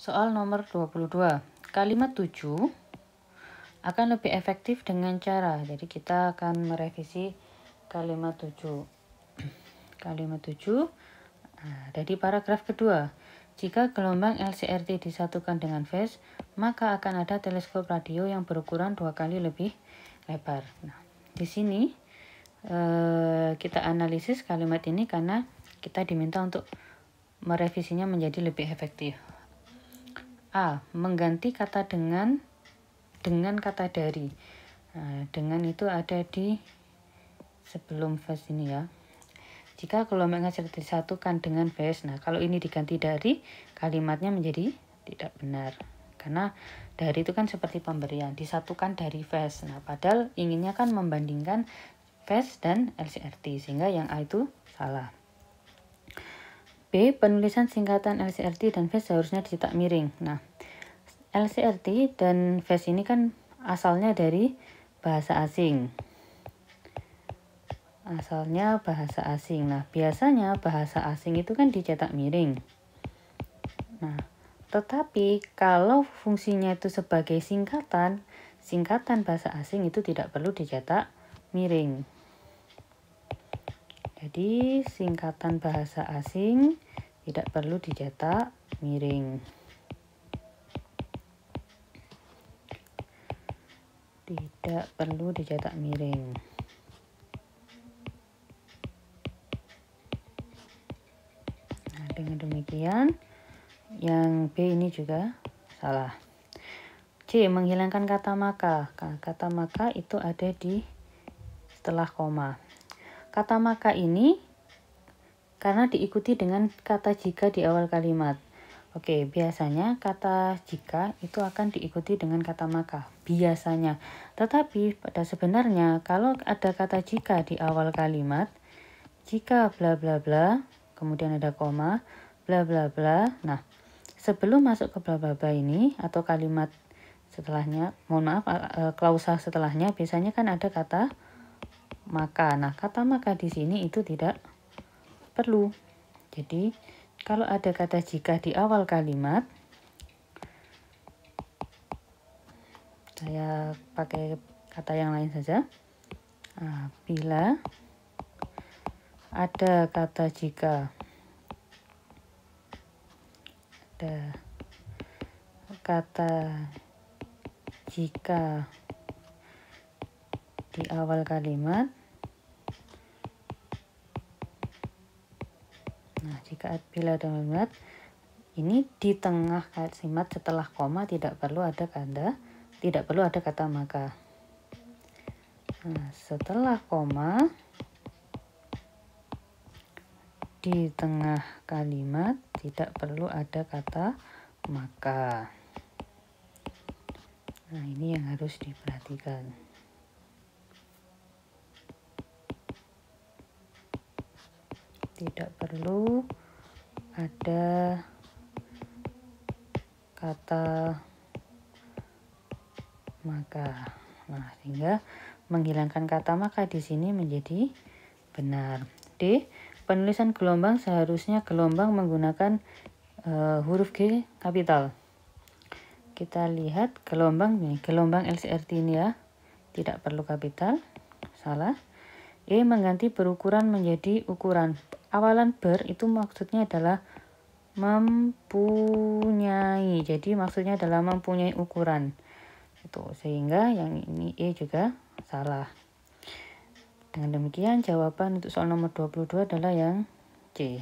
Soal nomor 22. Kalimat 7 akan lebih efektif dengan cara. Jadi kita akan merevisi kalimat 7. Kalimat 7 ada di paragraf kedua. Jika gelombang LCRT disatukan dengan phase, maka akan ada teleskop radio yang berukuran 2 kali lebih lebar. Nah, di sini kita analisis kalimat ini karena kita diminta untuk merevisinya menjadi lebih efektif. A. Mengganti kata dengan kata dari. Nah, dengan itu ada di sebelum phase ini ya. Jika gelombang LCRT disatukan dengan phase, nah kalau ini diganti dari, kalimatnya menjadi tidak benar. Karena dari itu kan seperti pemberian, disatukan dari phase. Nah, padahal inginnya kan membandingkan phase dan LCRT, sehingga yang A itu salah. B. Penulisan singkatan LCRT dan phase seharusnya dicetak miring. Nah, LCRT dan phase ini kan asalnya dari bahasa asing. Asalnya bahasa asing. Nah, biasanya bahasa asing itu kan dicetak miring. Nah, tetapi kalau fungsinya itu sebagai singkatan bahasa asing itu tidak perlu dicetak miring. Jadi, singkatan bahasa asing tidak perlu dicetak miring. Tidak perlu dicetak miring. Nah, dengan demikian, yang B ini juga salah. C. Menghilangkan kata maka. Kata maka itu ada di setelah koma. Kata maka ini karena diikuti dengan kata jika di awal kalimat. Oke, biasanya kata jika itu akan diikuti dengan kata maka. Biasanya. Tetapi pada sebenarnya kalau ada kata jika di awal kalimat, jika bla bla bla, kemudian ada koma, bla bla bla. Nah, sebelum masuk ke bla bla bla ini atau kalimat setelahnya, klausa setelahnya biasanya kan ada kata maka. Nah, kata maka di sini itu tidak perlu. Jadi, kalau ada kata jika di awal kalimat, saya pakai kata yang lain saja. Nah, bila ada kata jika, ada kata jika di awal kalimat, nah bila ada kalimat ini di tengah kalimat setelah koma tidak perlu ada kata maka. Nah, setelah koma di tengah kalimat tidak perlu ada kata maka. Nah, ini yang harus diperhatikan. Tidak perlu ada kata maka. Nah, sehingga menghilangkan kata maka di sini menjadi benar. D. Penulisan gelombang seharusnya gelombang menggunakan huruf G kapital. Kita lihat gelombang LCRT ini ya, tidak perlu kapital, salah. E. Mengganti berukuran menjadi ukuran. Awalan ber itu maksudnya adalah mempunyai. Jadi maksudnya adalah mempunyai ukuran. Itu sehingga yang ini E juga salah. Dengan demikian jawaban untuk soal nomor 22 adalah yang C.